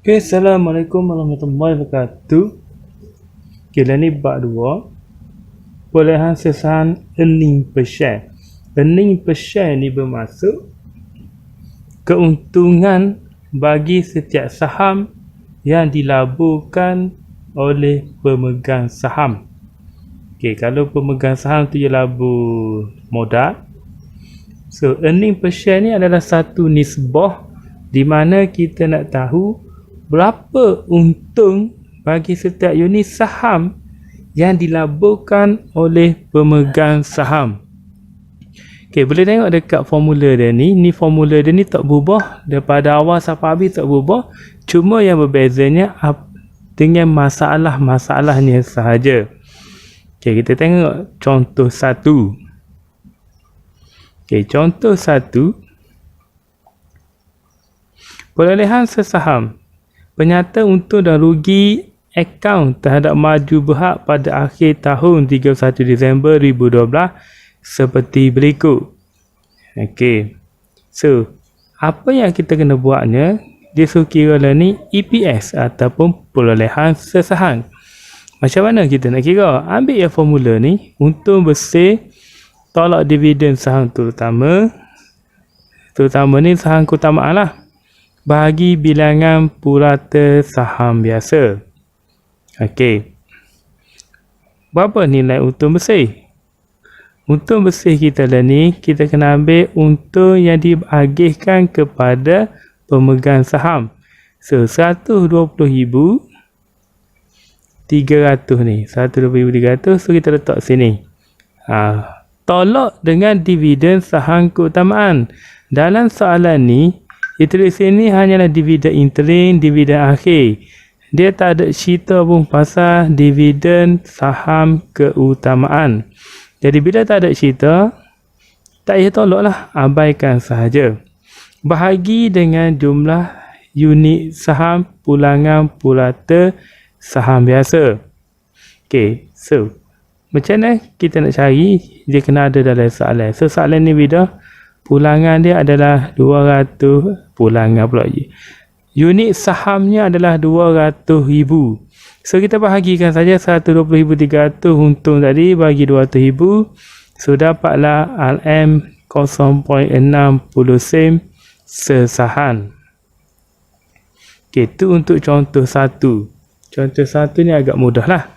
Okay, Assalamualaikum warahmatullahi wabarakatuh. Okay, ni bab 2. Perolehan sesahan earning per share. Earning per share ni bermaksud keuntungan bagi setiap saham yang dilaburkan oleh pemegang saham. Okay, kalau pemegang saham tu je labur modal. So, earning per share ni adalah satu nisbah di mana kita nak tahu berapa untung bagi setiap unit saham yang dilaburkan oleh pemegang saham. Okey, boleh tengok dekat formula dia ni. Ni formula dia ni tak berubah daripada awal sampai habis, tak berubah. Cuma yang berbezanya dengan masalah-masalahnya sahaja. Okey, kita tengok contoh 1. Okey, contoh 1. Perolehan sesaham. Penyata untung dan rugi akaun terhadap maju berhad pada akhir tahun 31 Disember 2012 seperti berikut. Okey. So, apa yang kita kena buatnya, dia suruh kira lah ni EPS ataupun perolehan sesaham. Macam mana kita nak kira? Ambil yang formula ni, untung bersih tolak dividen saham terutama ni saham keutamaan lah, bahagi bilangan purata saham biasa. Okey. Berapa nilai untung bersih? Untung bersih kita lah ni, kita kena ambil untung yang diagihkan kepada pemegang saham. So, 120,300 ni. 120,300, so kita letak sini. Tolak dengan dividen saham keutamaan. Dalam soalan ni, kita di sini hanyalah dividen interim, dividen akhir. Dia tak ada cerita pun pasal dividen saham keutamaan. Jadi bila tak ada cerita, tak payah tolak lah, abaikan sahaja. Bahagi dengan jumlah unit saham pulangan purata saham biasa. Okay, so macam mana kita nak cari? Dia kena ada dalam soalan. So soalan ni bila pulangan dia adalah 200, pulangan pula je. Unit sahamnya adalah 200,000. So kita bahagikan saja 120,300 untung tadi bagi 200,000. So dapatlah RM 0.60 sen sesaham. Okay, itu untuk contoh 1. Contoh 1 ni agak mudah lah.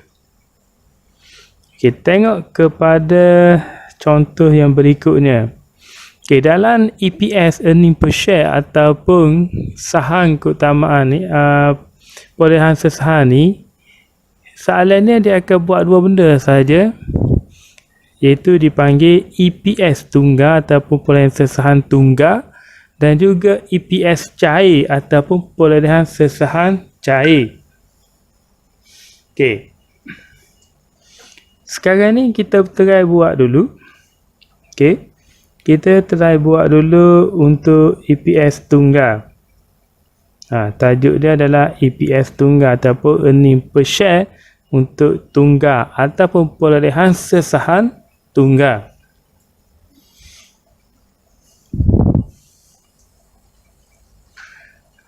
Okay, tengok kepada contoh yang berikutnya. Okay, dalam EPS earning per share ataupun saham keutamaan ni, perolehan sesaham ni, soalannya dia akan buat dua benda saja, iaitu dipanggil EPS tunggal ataupun perolehan sesaham tunggal, dan juga EPS cair ataupun perolehan sesaham cair. Okay, sekarang ni kita try buat dulu. Okay, kita try buat dulu untuk EPS tunggal. Tajuk dia adalah EPS tunggal ataupun earning per share untuk tunggal ataupun perolehan sesaham tunggal.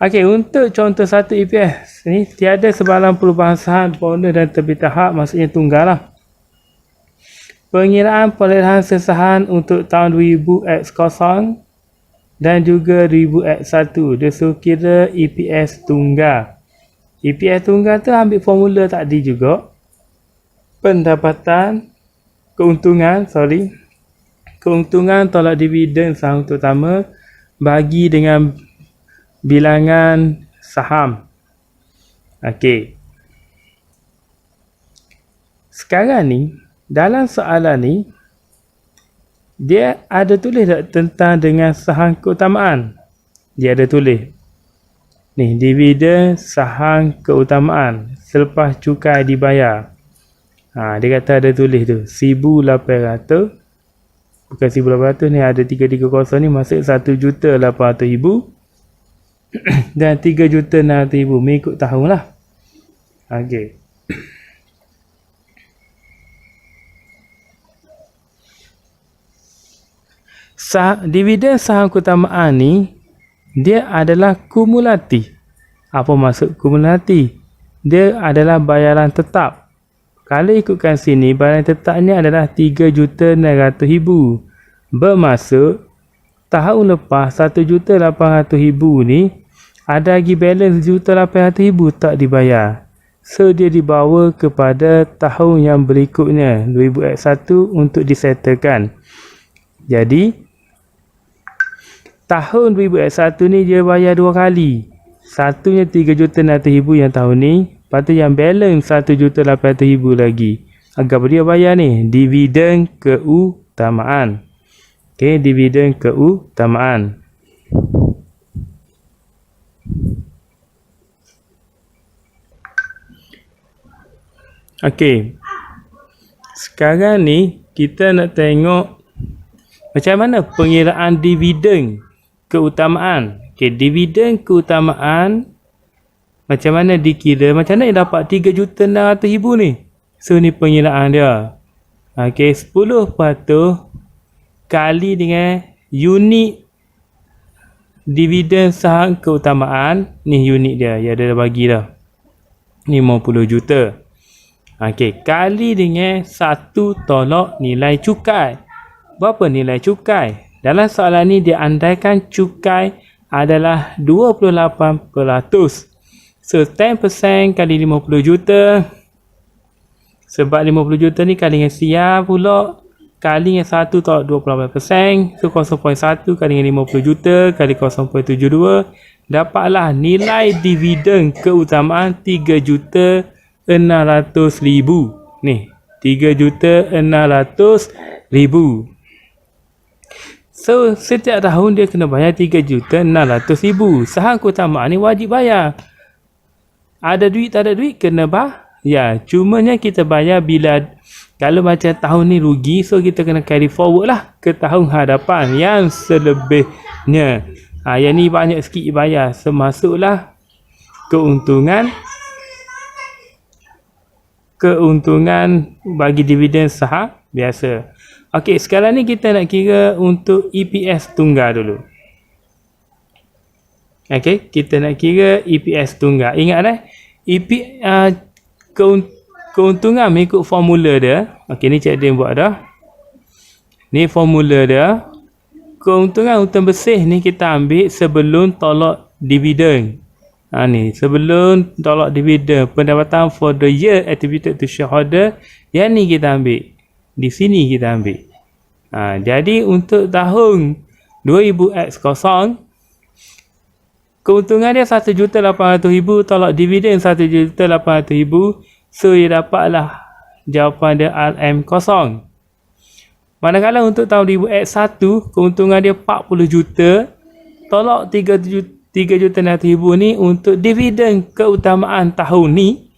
Okey, untuk contoh 1 EPS ni tiada sebarang perubahan saham bonus dan terbit tahap, maksudnya tunggal lah. Pengiraan perolehan sesaham untuk tahun 2000X0 dan juga 2000X1. Dia suruh kira EPS tunggal. EPS tunggal tu ambil formula tadi juga. Pendapatan, keuntungan tolak dividen saham terutama bagi dengan bilangan saham. Okey. Sekarang ni, dalam soalan ni, dia ada tulis tak tentang dengan saham keutamaan? Dia ada tulis. Ni, dividen saham keutamaan selepas cukai dibayar. Dia kata ada tulis tu, 1,800. Bukan 1,800 ni, ada 330 ni masuk 1,800,000 dan 3,600,000 mengikut tahun lah. Okey. Dividen saham keutamaan ni dia adalah kumulatif. Apa maksud kumulatif? Dia adalah bayaran tetap. Kalau ikutkan sini, bayaran tetapnya adalah 3,600,000. Bermaksud tahun lepas 1,800,000 ni ada lagi balance 1,800,000 tak dibayar. So dia dibawa kepada tahun yang berikutnya 2021 untuk disettlekan. Jadi tahun 2021 ni dia bayar 2 kali. Satunya 3,600,000 yang tahun ni, lepas tu yang balance 1,800,000 lagi. Agak dia bayar ni dividen keutamaan. Okey, dividen keutamaan. Okey. Sekarang ni kita nak tengok macam mana pengiraan dividen keutamaan. Okey, dividen keutamaan macam mana dikira? Macam mana dapat 3,600,000 ni? So ni pengiraan dia. Okey, 10% kali dengan unit dividen saham keutamaan. Ni unit dia. Ya, dia dah bagi dah. 50 juta. Okey, kali dengan 1 tolak nilai cukai. Berapa nilai cukai? Dalam soalan ni dia andaikan cukai adalah 28%. So 10% kali 50 juta. Sebab 50 juta ni kali dengan siar pula, kali dengan 1 tolak 28%. So 0.1 kali dengan 50 juta kali 0.72. Dapatlah nilai dividen keutamaan 3,600,000. Ni 3,600,000. So setiap tahun dia kena bayar 3,600,000. Saham keutamaan ni wajib bayar. Ada duit tak ada duit kena bayar. Cumanya kita bayar bila kalau macam tahun ni rugi, so kita kena carry forward lah ke tahun hadapan yang selebihnya. Yang ni banyak sikit bayar. Semasuklah keuntungan bagi dividen saham biasa. Okey, sekarang ni kita nak kira untuk EPS tunggal dulu. Okey, kita nak kira EPS tunggal. Ingat keuntungan mengikut formula dia. Okey, ni Cik Din buat dah. Ni formula dia. Keuntungan untung bersih ni kita ambil sebelum tolak dividen. Ni sebelum tolak dividen, pendapatan for the year attributed to shareholder, yang ni kita ambil. Di sini kita ambil. Jadi untuk tahun 2000X0, keuntungan dia 1,800,000 tolak dividen 1,800,000. So dia dapatlah jawapan dia RM0. Manakala untuk tahun 2000X1, keuntungan dia 40 juta tolak 3,600,000 ni untuk dividen keutamaan tahun ni,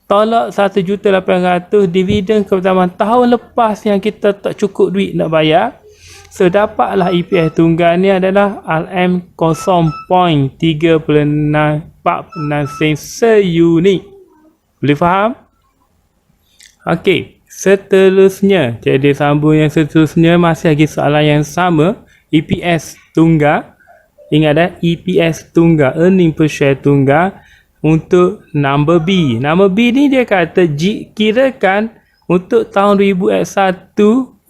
tolak 1,800,000 dividen keutamaan tahun lepas yang kita tak cukup duit nak bayar. So dapatlah EPS tunggal ni adalah RM0.3646 seunit. Boleh faham? Okey, seterusnya, jadi sambung yang seterusnya masih lagi soalan yang sama, EPS tunggal. Ingat dah, EPS tunggal, earning per share tunggal untuk number B. Number B ni dia kata kirakan untuk tahun 2001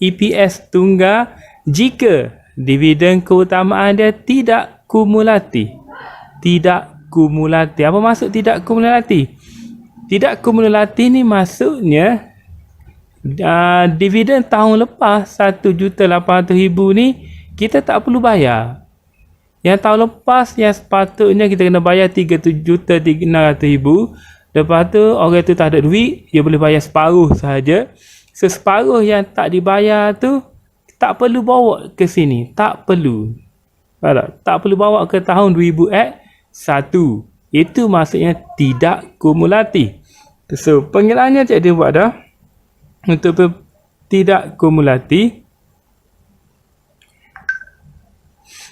EPS tunggal jika dividen keutamaan dia tidak kumulatif. Tidak kumulatif. Apa maksud tidak kumulatif? Tidak kumulatif ni maksudnya dividen tahun lepas 1,800,000 ni kita tak perlu bayar. Yang tahun lepas yang sepatutnya kita kena bayar 3,600,000. Lepas tu orang tu tak ada duit, dia boleh bayar separuh sahaja. Separuh yang tak dibayar tu tak perlu bawa ke sini. Tak perlu. Tak perlu bawa ke tahun 2000X1. Itu maksudnya tidak kumulatif. So pengiraannya Cik dia buat dah. Untuk tidak kumulatif,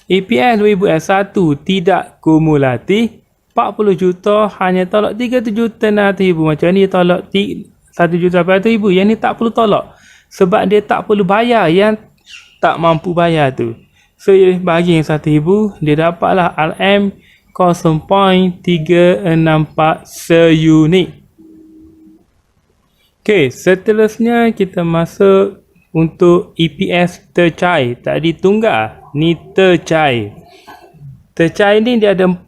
EPS 2001 tidak kumulatif, 40 juta hanya tolak 3,600,000. Macam ni tolak 1,800,000. Yang ni tak perlu tolak. Sebab dia tak perlu bayar yang tak mampu bayar tu. So bagi yang 1,000, dia dapatlah RM 0.364 seunit. Okey, seterusnya kita masuk untuk EPS tercai. Tadi tunggal, ni tercai. Tercai ni dia ada 4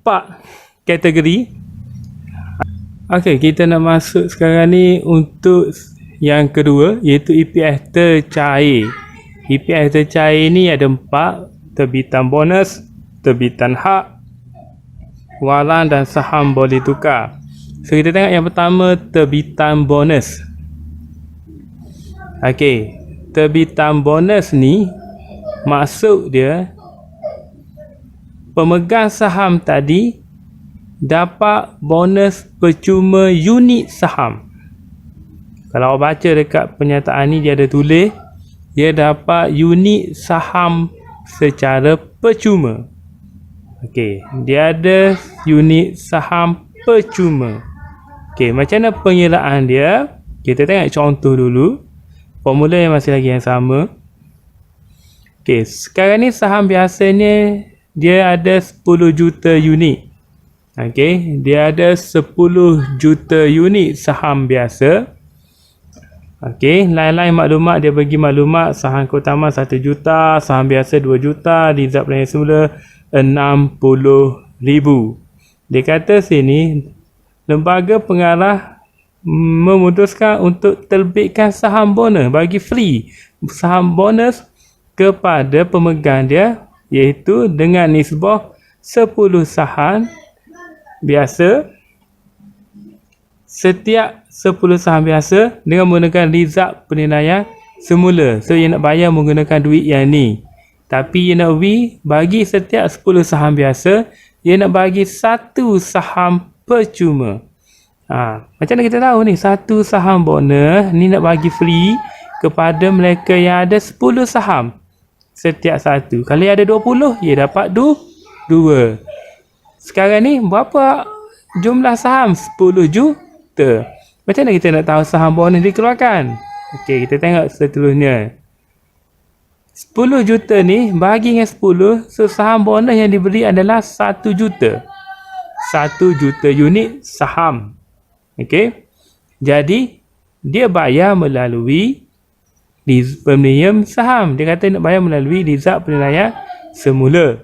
kategori. Okey, kita nak masuk sekarang ni untuk yang kedua, iaitu EPS tercai. EPS tercai ni ada 4, terbitan bonus, terbitan hak, waran dan saham boleh tukar. So kita tengok yang pertama, terbitan bonus. Okey, terbitan bonus ni maksud dia pemegang saham tadi dapat bonus percuma unit saham. Kalau awak baca dekat pernyataan ni, dia ada tulis dia dapat unit saham secara percuma. Okey, dia ada unit saham percuma. Okey, macam mana pengiraan dia? Kita tengok contoh dulu. Formula yang masih lagi yang sama. Okey, sekarang ni saham biasanya dia ada 10 juta unit. Okey, dia ada 10 juta unit saham biasa. Okey, lain-lain maklumat dia bagi maklumat saham keutamaan 1 juta, saham biasa 2 juta, result pelayanan semula 60,000. Dia kata sini lembaga pengarah memutuskan untuk terbitkan saham bonus, bagi free saham bonus kepada pemegang dia, iaitu dengan nisbah 10 saham biasa. Setiap 10 saham biasa dengan menggunakan result penilaian semula. So ia nak bayar menggunakan duit yang ni. Tapi ia nak bagi setiap 10 saham biasa, ia nak bagi 1 saham percuma. Macam mana kita tahu ni, 1 saham bonus ni nak bagi free kepada mereka yang ada 10 saham setiap satu. Kalau ada 20, ia dapat 2. Sekarang ni berapa jumlah saham? 10 juta. Macam mana kita nak tahu saham bonus dikeluarkan? Okey, kita tengok seterusnya. 10 juta ni bagi dengan 10, so saham bonus yang diberi adalah 1 juta. 1 juta unit saham. Okey. Jadi dia bayar melalui premium saham. Dia kata nak bayar melalui result penilaian semula.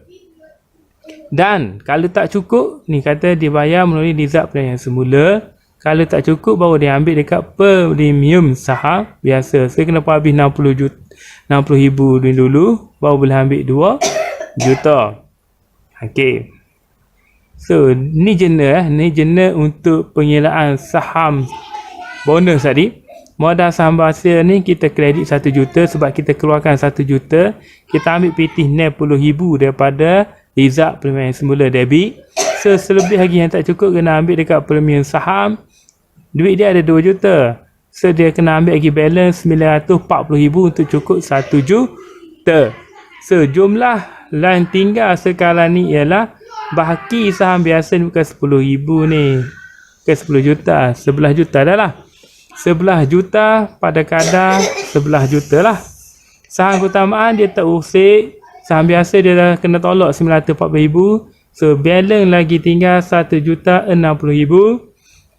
Dan kalau tak cukup, ni kata dia bayar melalui result penilaian semula. Kalau tak cukup, baru dia ambil dekat premium saham biasa. So kena habis 60,000 dulu, baru boleh ambil 2 juta. Okey. So ni jenis untuk pengiraan saham bonus tadi. Modal saham biasa ni kita kredit 1 juta sebab kita keluarkan 1 juta. Kita ambil pitih 60,000 daripada result premium semula debit. So selebih lagi yang tak cukup kena ambil dekat premium saham. Duit dia ada 2 juta. So dia kena ambil lagi balance 940,000 untuk cukup 1 juta. So jumlah yang tinggal sekarang ni ialah bahaki saham biasa ni bukan 10,000 ni. Bukan 10 juta. 11 juta dah lah. 11 juta pada kadar 11 juta lah. Saham keutamaan dia terusik. Saham biasa dia dah kena tolak 940,000. So balance lagi tinggal 1,60,000.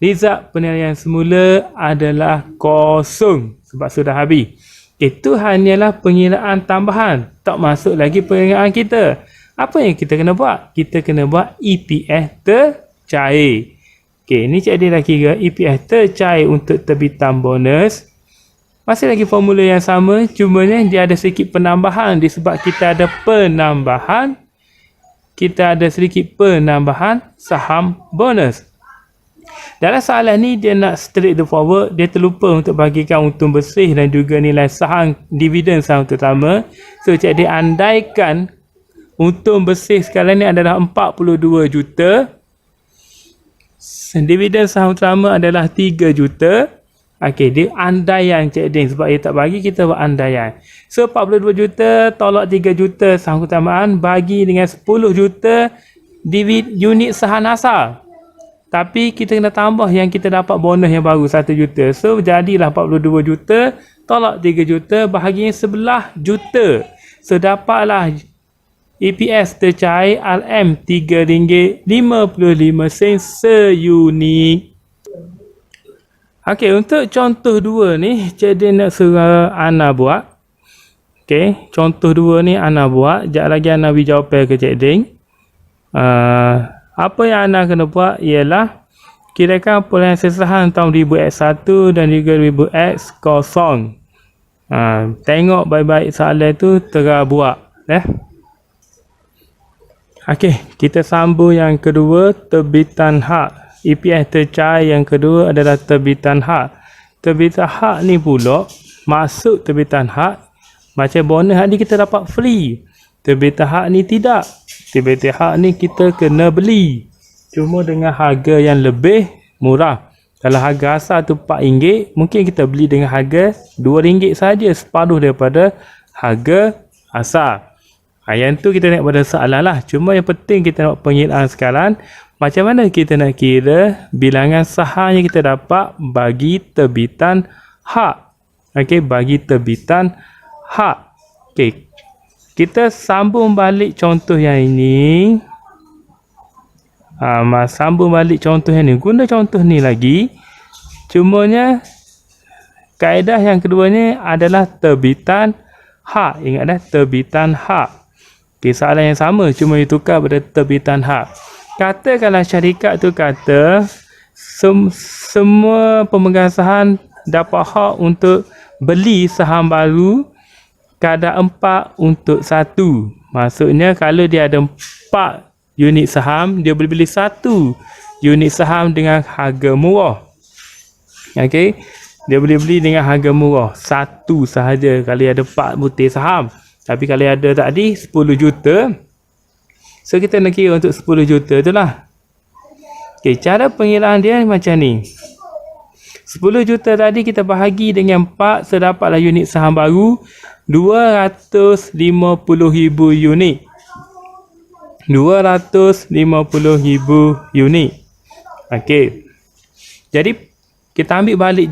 Result penilaian semula adalah kosong sebab sudah habis. Itu hanyalah pengiraan tambahan. Tak masuk lagi pengiraan kita. Apa yang kita kena buat? Kita kena buat EPS tercair. Okey, ni Cik Din dah kira EPS tercair untuk terbitan bonus. Masih lagi formula yang sama, cumanya dia ada sedikit penambahan disebab kita ada penambahan. Kita ada sedikit penambahan saham bonus. Dalam soalan ni dia nak straight to forward, dia terlupa untuk bagikan untung bersih dan juga nilai saham dividen saham terutama. So Cik Din andaikan untung bersih sekarang ni adalah 42 juta. Dividen saham utama adalah 3 juta. Okey, dia andaian Cik Din sebab dia tak bagi, kita buat andaian. So 42 juta tolak 3 juta saham keutamaan bagi dengan 10 juta unit saham asal. Tapi kita kena tambah yang kita dapat bonus yang baru 1 juta. So jadilah 42 juta tolak 3 juta bahagian 11 juta. So dapatlah EPS tercair RM RM3.55 seunit. Okey, untuk contoh 2 ni, jadi nak suruh Ana buat. Okey, contoh 2 ni Ana buat. Sekejap lagi Ana beri jawapan ke Cik Ding. Apa yang Ana kena buat ialah kirakan perolehan sesahan tahun 1000X1 dan juga 1000X0. Tengok baik-baik soalan tu, terus buat. Okey, kita sambung yang kedua, terbitan hak. EPS tercair yang kedua adalah terbitan hak. Terbitan hak ni pula, masuk terbitan hak, macam bonus hak ni kita dapat free. Terbitan hak ni tidak. Terbitan hak ni kita kena beli. Cuma dengan harga yang lebih murah. Kalau harga asal tu RM4, mungkin kita beli dengan harga RM2 saja, separuh daripada harga asal. Yang tu kita nak pada soalan lah. Cuma yang penting kita nak pengiraan sekarang. Macam mana kita nak kira bilangan saham yang kita dapat bagi terbitan hak. Okey, bagi terbitan hak. Okey, kita sambung balik contoh yang ini. Sambung balik contoh yang ni. Guna contoh ni lagi. Cumanya kaedah yang kedua ni adalah terbitan hak. Ingat dah, terbitan hak. Okay, soalan yang sama, cuma ditukar pada terbitan hak. Katakanlah syarikat tu kata semua pemegang saham dapat hak untuk beli saham baru kadar 4-1. Maksudnya kalau dia ada 4 unit saham, dia boleh beli 1 unit saham dengan harga murah. Okey, dia boleh beli dengan harga murah 1 sahaja kalau ada 4 butir saham. Tapi kalau ada tadi 10 juta, so kita nak kira untuk 10 juta tu lah. Okay, cara pengiraan dia macam ni. 10 juta tadi kita bahagi dengan 4, so dapatlah unit saham baru 250,000 unit. 250,000 unit. Okey. Jadi kita ambil balik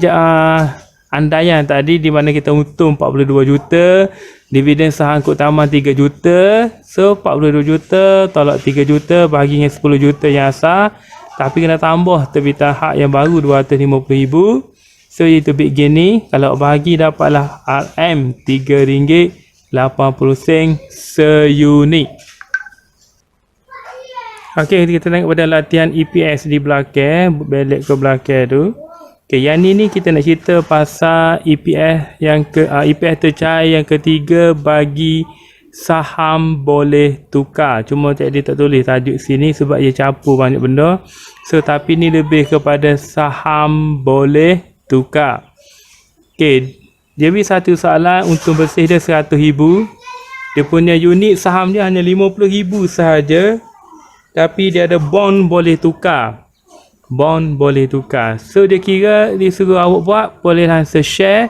andaian tadi di mana kita untung 42 juta, dividen saham keutamaan 3 juta. So 42 juta tolak 3 juta bahagi dengan 10 juta yang asal. Tapi kena tambah terbitan hak yang baru 250,000. So itu big gain ni, kalau bahagi dapatlah RM RM3.80 seunit. Okey, kita tengok pada latihan EPS di belakang, balik ke belakang tu. Okey, yang ni kita nak cerita pasal EPS yang EPS tercair yang ketiga bagi saham boleh tukar. Cuma dia tak tulis tajuk sini sebab dia campur banyak benda. So tapi ni lebih kepada saham boleh tukar. Okey, dia beri satu soalan, untung bersih dia 100,000. Dia punya unit saham dia hanya 50,000 sahaja. Tapi dia ada bond boleh tukar. Bond boleh tukar. So dia kira disuruh awak buat perolehan share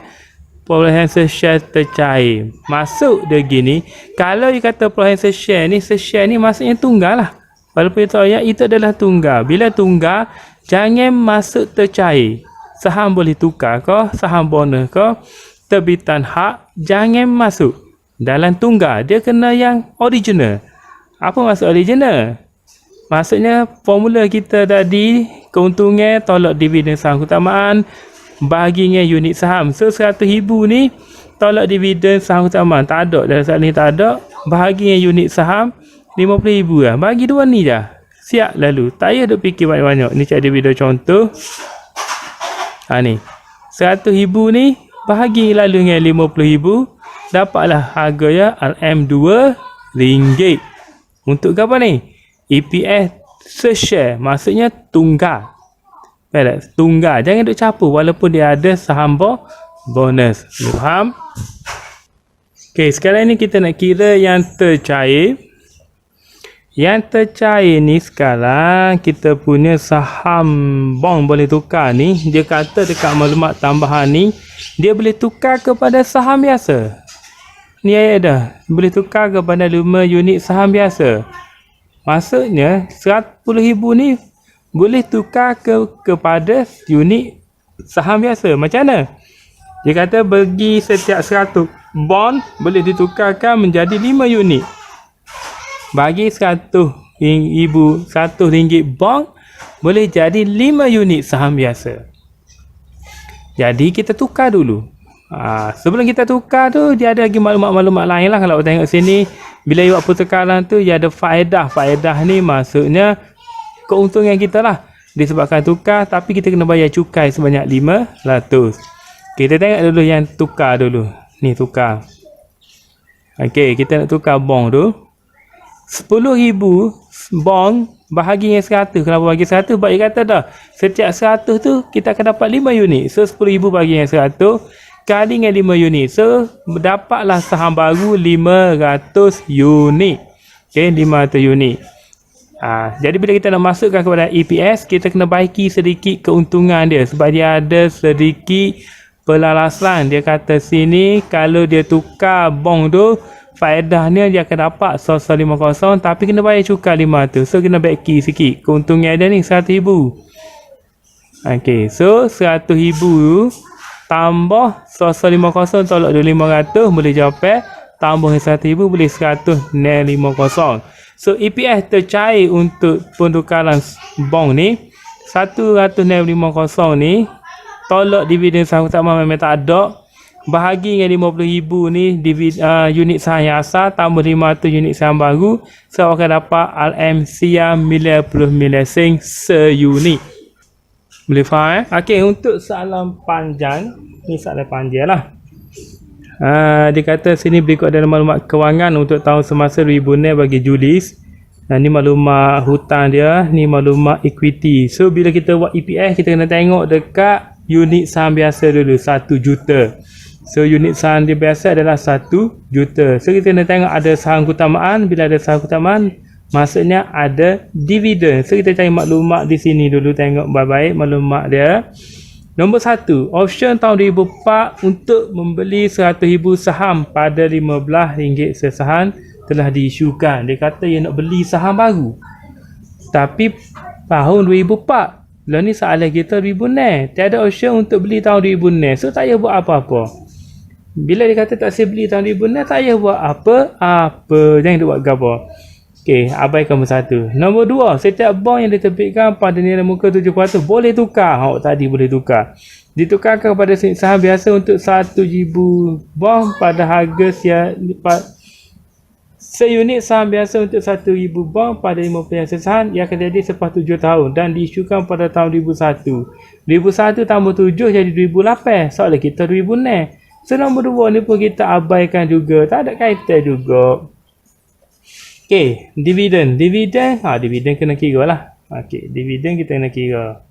tercair. Masuk dia gini, kalau dia kata perolehan share ni maksudnya tunggal lah. Walaupun itu ayat itu adalah tunggal. Bila tunggal, jangan masuk tercair. Saham boleh tukar ke, saham bonus ke, terbitan hak, jangan masuk dalam tunggal. Dia kena yang original. Apa maksud original? Maksudnya formula kita tadi, keuntungan tolak dividen saham keutamaan bahagi dengan unit saham. So 100,000 ni tolak dividen saham keutamaan. Tak ada, dalam saat ni tak ada. Bahagi dengan unit saham 50,000 lah. Bagi dua ni je. Siap lalu. Tak payah duk fikir banyak-banyak. Ni cik ada video contoh. Ni. 100,000 ni bahagi lalu dengan 50,000. Dapatlah harganya RM2. Untuk apa ni? EPS se-share, maksudnya tunggal. Tunggal, jangan duk campur walaupun dia ada saham bonus. Faham? Okey, sekarang ni kita nak kira yang tercair. Yang tercair ni sekarang kita punya saham bond boleh tukar ni, dia kata dekat maklumat tambahan ni dia boleh tukar kepada saham biasa. Ni ayat dah, boleh tukar kepada 5 unit saham biasa. Maksudnya 100,000 ni boleh tukar kepada unit saham biasa. Macam mana? Dia kata bagi setiap 100 bond boleh ditukarkan menjadi 5 unit. bagi RM100 bond boleh jadi 5 unit saham biasa. Jadi kita tukar dulu. Sebelum kita tukar tu, dia ada lagi maklumat-maklumat lain lah. Kalau tengok sini, bila you buat pertukaran tu, dia ada faedah. Faedah ni maksudnya keuntungan kita lah. Disebabkan tukar, tapi kita kena bayar cukai sebanyak 500. Kita tengok dulu yang tukar dulu. Ni tukar. Okey, kita nak tukar bond tu. 10,000 bond bahagi dengan 100. Kenapa bagi 100? Sebab dia kata dah, setiap 100 tu kita akan dapat 5 unit. So 10,000 bagi dengan 100 kali dengan 5 unit. So dapatlah saham baru 500 unit. Okey, 500 unit. Jadi bila kita nak masukkan kepada EPS, kita kena baiki sedikit keuntungan dia. Sebab dia ada sedikit pelalasan. Dia kata sini, kalau dia tukar bond tu, faedahnya dia akan dapat 150, tapi kena bayar cukai 500. So kena baiki sikit. Keuntungan dia ni 100,000. Okey, so 100,000 tambah 150 tolak 500 boleh jawapan. Tambah 100,000 boleh 150. So EPS tercair untuk pentukaran bond ni 150 ni, tolak dividen saham utama memang tak ada, bahagi dengan 50,000 ni unit saham yang asal, tambah 500 unit saham baru, so akan dapat RM90 milesen seunit. Boleh faham Okey, untuk soalan panjang ni, soalan panjang lah. Dia kata sini berikut adalah maklumat kewangan untuk tahun semasa 2006 bagi Julis. Ni maklumat hutang dia, ni maklumat equity. So bila kita buat EPS, kita kena tengok dekat unit saham biasa dulu, 1 juta. So unit saham dia biasa adalah 1 juta. So kita kena tengok ada saham keutamaan. Bila ada saham keutamaan, maksudnya ada dividen. So kita cari maklumat di sini dulu, tengok baik-baik maklumat dia. Nombor 1, option tahun 2004 untuk membeli 100,000 saham pada RM15 sesaham telah diisukan. Dia kata dia nak beli saham baru, tapi tahun 2004. Lah ni soalan kita 2006. Tiada option untuk beli tahun 2006. So tak payah buat apa-apa. Bila dia kata tak saya beli tahun 2006, tak payah buat apa-apa. Jangan buat gambar. Okey, abaikan nombor 1. Nombor 2, setiap bond yang diterbitkan pada nilai muka 7% boleh tukar. Tadi boleh tukar. Ditukarkan kepada saham biasa untuk 1,000 bond pada harga seunit saham biasa untuk 1,000 bond pada 50 sesaham yang akan jadi selepas 7 tahun dan diisukan pada tahun 2001. 2001 tambah 7 jadi 2008. Soalan kita 2006. So nombor 2 ni pun kita abaikan juga. Tak ada kaitan juga. Okey, dividen. Dividen kena kira lah. Okey, dividen kita kena kira.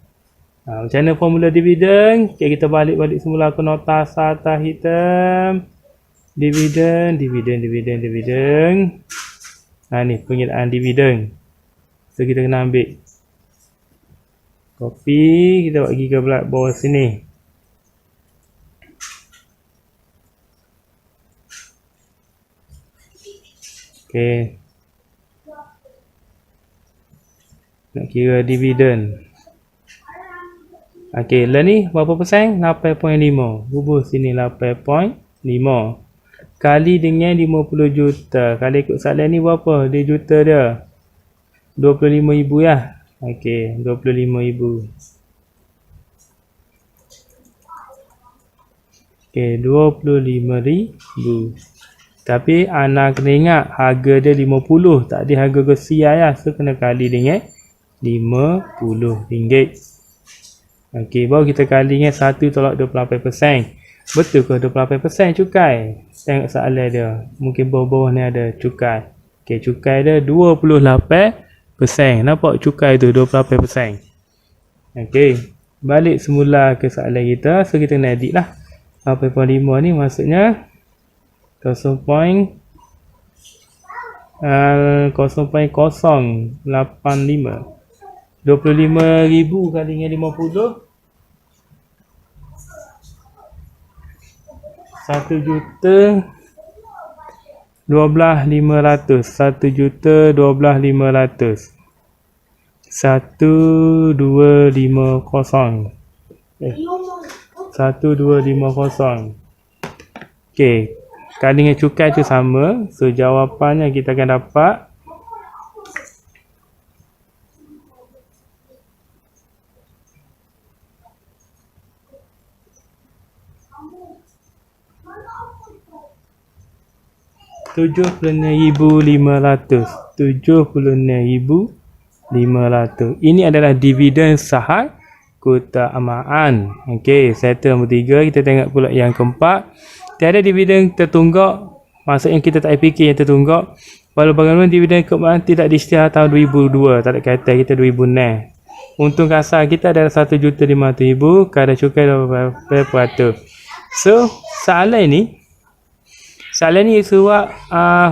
Macam mana formula dividen? Okey, kita balik semula ke nota atas hitam. Dividen. Ni pengiraan dividen. So kita kena ambil copy, kita bagi ke bawah sini. Okey. Nak kira dividen. Okey, lah ni berapa persen? 8.5. Hubung sini 8.5. Kali dengan 50 juta. Kali ikut soalan ni berapa? Dia juta dia. 25,000 ya. Okey, 25,000. Okey, 25,000. Tapi anak kena ingat harga dia 50. Tak ada harga kesia ya. So kena kali dengan RM50. Okey, baru kita kali dengan 1 tolak 28%. Betul ke 28% cukai? Tengok soalan dia. Mungkin bawah-bawah ni ada cukai. Okey, cukai dia 28%. Nampak cukai tu 28%. Okey, balik semula ke soalan kita. So kita nak edit lah. 8.5 ni maksudnya 0.085. 25,000 kali dengan 50. 1,12,500. 1,12,500. 1,250. 1,250. Okey, kali dengan cukai tu sama. So jawapannya kita akan dapat 76,500. 76,500. Ini adalah dividen saham keutamaan. Okey, settle nombor 3. Kita tengok pula yang keempat. Tiada dividen tertunggak. Maksudnya kita tak fikir yang tertunggak. Walau bagaimana dividen keutamaan tidak diisytihar tahun 2002. Tak ada kaitan, kita 2006. Untung kasar kita adalah 1,500,000. Kadar cukai 80%. So, soalan ni sebab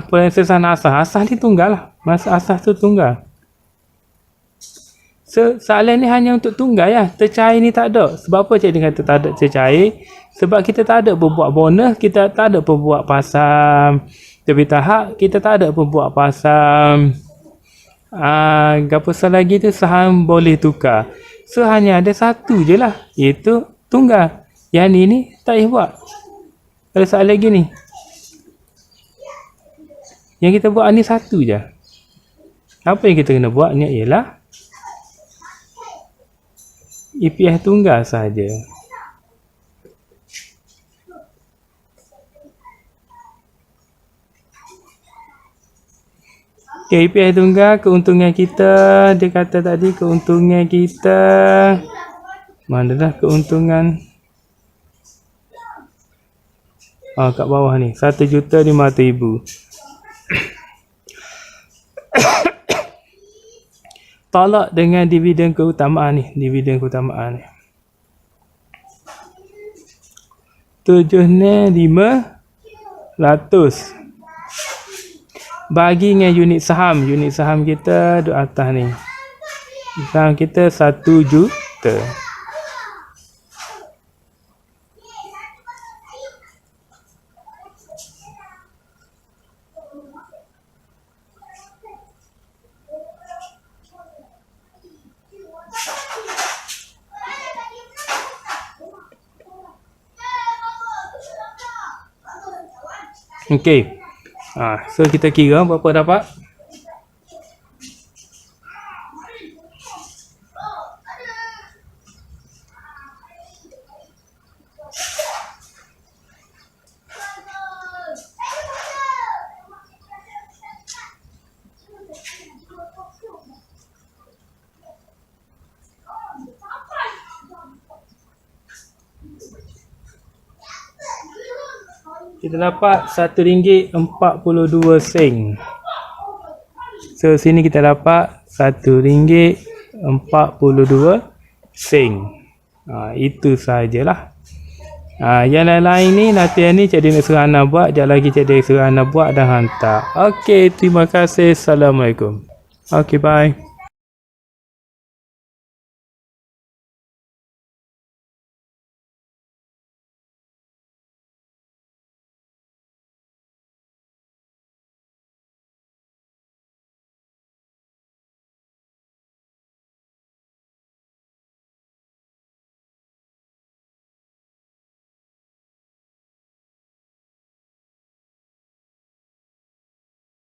perensesan asas. Asas ni tunggal lah. Masa asas tu tunggal. So, soalan ni hanya untuk tunggal ya. Tercair ni tak ada. Sebab apa cikgu kata tak ada tercair? Sebab kita tak ada berbuat bonus. Kita tak ada berbuat pasal tepi tahap. Kita tak ada berbuat pasal apa lagi tu saham boleh tukar. So, hanya ada satu je lah. Iaitu tunggal. Yang ni tak boleh buat. Ada soalan lagi ni. Yang kita buat ni satu je. Apa yang kita kena buat ni ialah EPS tunggal saja. Okay, EPS tunggal, keuntungan kita, dia kata tadi keuntungan kita, mana dah keuntungan? Kat bawah ni, 1,500,000. Tolak dengan dividen keutamaan ni. Dividen keutamaan ni 7,500. Bagi dengan unit saham. Unit saham kita duduk atas ni. Saham kita 1 juta. Okey. So kita kira berapa dapat? Kita dapat RM1.42. So sini kita dapat RM1.42. Itu sajalah. Yang lain-lain ni latihan ni cikgu nak suruh anak buat. Sekejap lagi cikgu suruh anak buat dan hantar. Okey, terima kasih. Assalamualaikum. Okey, bye.